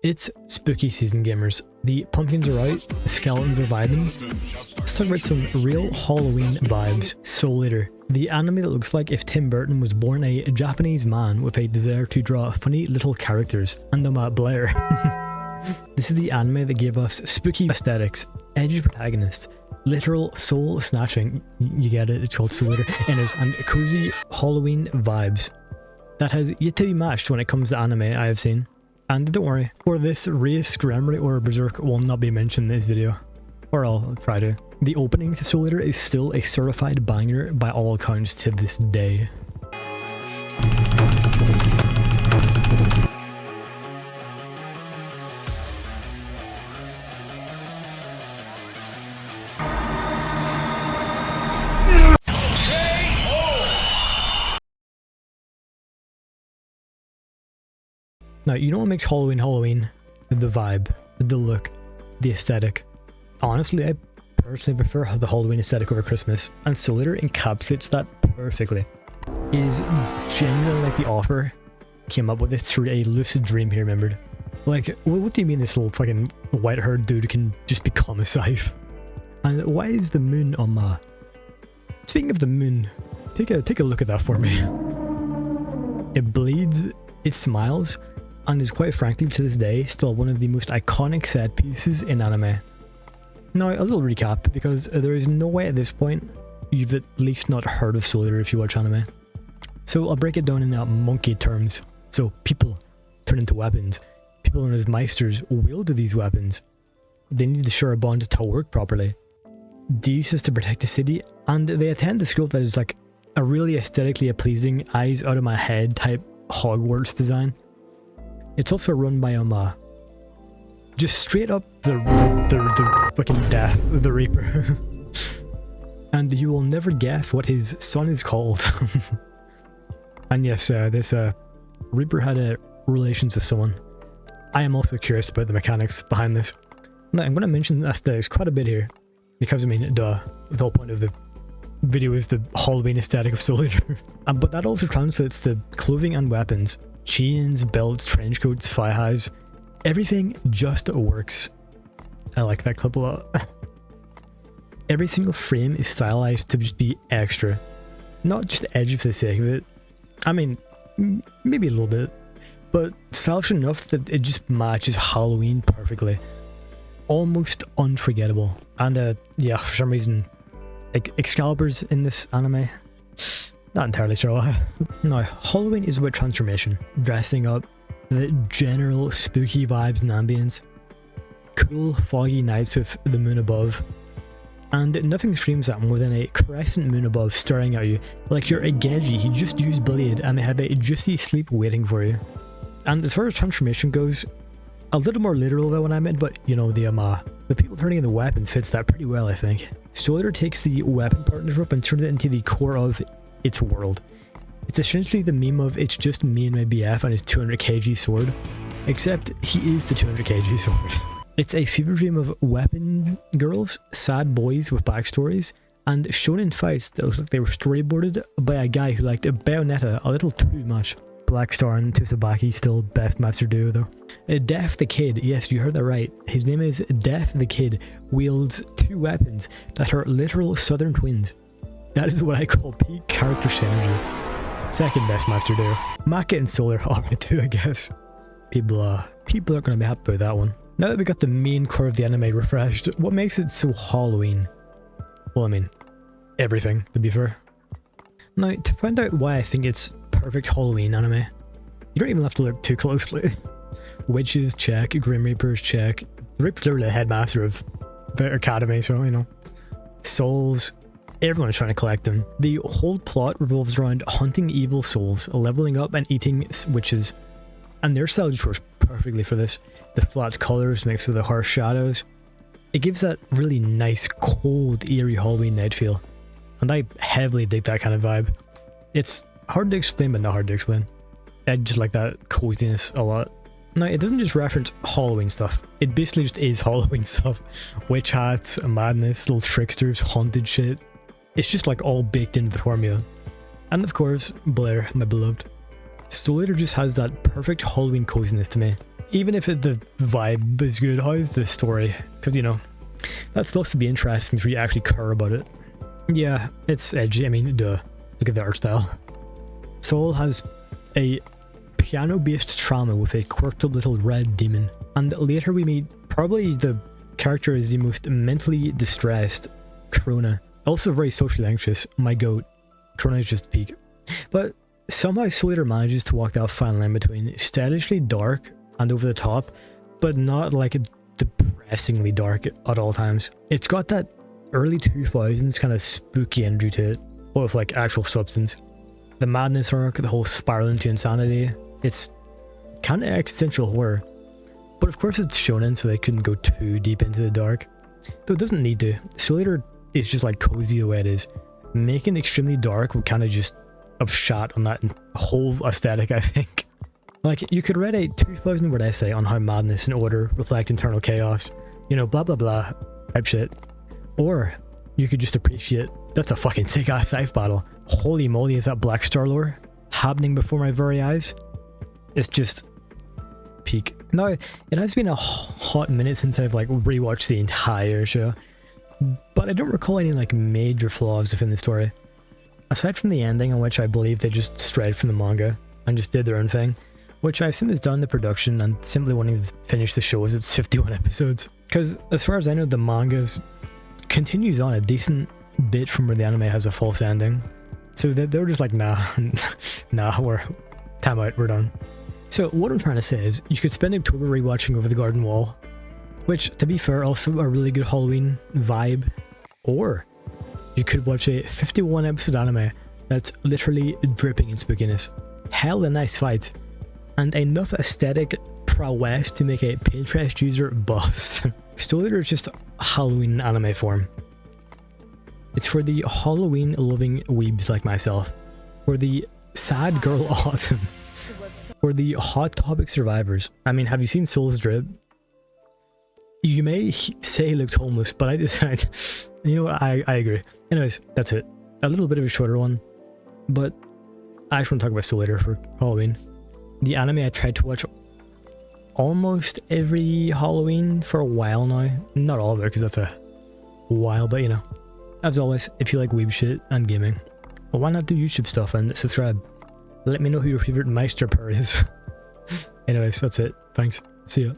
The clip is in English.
It's spooky season, gamers. The pumpkins are out, the skeletons are vibing. Let's talk about some real Halloween vibes. Soul Eater, the anime that looks like if Tim Burton was born a Japanese man with a desire to draw funny little characters. And Blair. This is the anime that gave us spooky aesthetics, edgy protagonists, literal soul snatching, you get it, it's called Soul Eater, and cozy Halloween vibes. That has yet to be matched when it comes to anime I have seen. And don't worry, for this, Race, Grammarly or Berserk will not be mentioned in this video. Or I'll try to. The opening to Soul Eater is still a certified banger by all accounts to this day. Now, you know what makes Halloween? The vibe, the look, the aesthetic. Honestly, I personally prefer the Halloween aesthetic over Christmas, and Soul Eater encapsulates that perfectly. It is genuinely like the author came up with this through a lucid dream he remembered. Like, what do you mean this little fucking white-haired dude can just become a scythe? And why is the moon on my... Speaking of the moon, take a look at that for me. It bleeds, it smiles, and is quite frankly to this day still one of the most iconic set pieces in anime. Now, a little recap, because there is no way at this point you've at least not heard of Soul Eater if you watch anime. So I'll break it down in monkey terms. So people turn into weapons. People known as meisters wield these weapons. They need to share a bond to work properly. They use this to protect the city, and they attend a school that is like a really aesthetically pleasing, eyes out of my head type Hogwarts design. It's also run by just straight up the fucking death, the Reaper. And you will never guess what his son is called. And yes, this Reaper had relations with someone. I am also curious about the mechanics behind this. Now, I'm going to mention aesthetics quite a bit here, because I mean, duh, the whole point of the video is the Halloween aesthetic of Soul Eater. But that also translates to clothing and weapons. Chains, belts, trench coats, thigh highs, everything just works. I like that clip a lot. Every single frame is stylized to just be extra, not just edgy for the sake of it. I mean, maybe a little bit, but stylish enough that it just matches Halloween perfectly. Almost unforgettable. And yeah, for some reason, like Excalibur's in this anime. Not entirely sure why. Now, Halloween is about transformation, dressing up, the general spooky vibes and ambience, cool foggy nights with the moon above, and nothing screams that more than a crescent moon above staring at you like you're a Genji who just used Blade and they have a juicy sleep waiting for you. And as far as transformation goes, a little more literal than what I meant, but you know, the people turning into weapons fits that pretty well, I think. Soul Eater takes the weapon partner's rope and turns it into the core of its world. It's essentially the meme of it's just me and my BF and his 200 kg sword, except he is the 200 kg sword. It's a fever dream of weapon girls, sad boys with backstories, and shonen fights that look like they were storyboarded by a guy who liked Bayonetta a little too much. Black Star and Tsubaki still best master duo though. Def the Kid, yes, you heard that right. His name is Def the Kid, wields two weapons that are literal southern twins. That is what I call peak character synergy. Second best master duo. Maka and Soul are alright too, I guess. People aren't gonna be happy about that one. Now that we got the main core of the anime refreshed, what makes it so Halloween? Well, I mean, everything, to be fair. Now, to find out why I think it's perfect Halloween anime, you don't even have to look too closely. Witches, check. Grim Reapers, check. The Reaper's literally the headmaster of the academy, so, you know. Souls, everyone's trying to collect them. The whole plot revolves around hunting evil souls, leveling up and eating witches. And their style just works perfectly for this. The flat colours mixed with the harsh shadows. It gives that really nice, cold, eerie Halloween night feel. And I heavily dig that kind of vibe. It's hard to explain, but not hard to explain. I just like that coziness a lot. Now, it doesn't just reference Halloween stuff. It basically just is Halloween stuff. Witch hats, madness, little tricksters, haunted shit. It's just like all baked into the formula. And of course, Blair, my beloved. Soul Eater just has that perfect Halloween coziness to me. even if the vibe is good, how's the story? Because, you know, that's supposed to be interesting for you to actually care about it. Yeah, it's edgy. I mean, duh. Look at the art style. Soul has a piano-based trauma with a quirked up little red demon. And later we meet probably the character is the most mentally distressed, Krona. Also very socially anxious. My goat. Krona is just peak. But somehow Soul Eater manages to walk that fine line between stylishly dark and over the top, but not like depressingly dark at all times. It's got that early 2000s kind of spooky energy to it, but with like actual substance. The madness arc, the whole spiral into insanity, it's kind of existential horror. But of course it's shonen, so they couldn't go too deep into the dark. Though it doesn't need to. Soul Eater is just like cozy the way it is. Making it extremely dark would kind of just have shot on that whole aesthetic, I think. Like, you could write a 2,000 word essay on how madness and order reflect internal chaos. You know, blah blah blah type shit. Or you could just appreciate that's a fucking sick ass knife battle. Holy moly, is that Black Star lore happening before my very eyes? It's just peak. Now, it has been a hot minute since I've like rewatched the entire show, but I don't recall any like major flaws within the story. Aside from the ending, in which I believe they just strayed from the manga and just did their own thing, which I assume is done in the production and simply wanting to finish the show as it's 51 episodes. Because as far as I know, the manga continues on a decent bit from where the anime has a false ending. So they were just like, nah, we're time out, we're done. So what I'm trying to say is, you could spend October rewatching Over the Garden Wall, which, to be fair, also a really good Halloween vibe, or you could watch a 51 episode anime that's literally dripping in spookiness, hella nice fights, and enough aesthetic prowess to make a Pinterest user bust. Soul Eater is just Halloween anime form. It's for the Halloween loving weebs like myself, for the sad girl autumn, for the hot topic survivors. I mean, have you seen Soul's Drip? You may say he looks homeless, but I decided, you know what, I agree. Anyways, that's it. A little bit of a shorter one, but I just want to talk about Soul Eater for Halloween. The anime I tried to watch almost every Halloween for a while now. Not all of it, because that's a while, but you know. As always, if you like weeb shit and gaming, well, why not do YouTube stuff and subscribe? Let me know who your favorite Meister per is. Anyways, that's it. Thanks. See ya.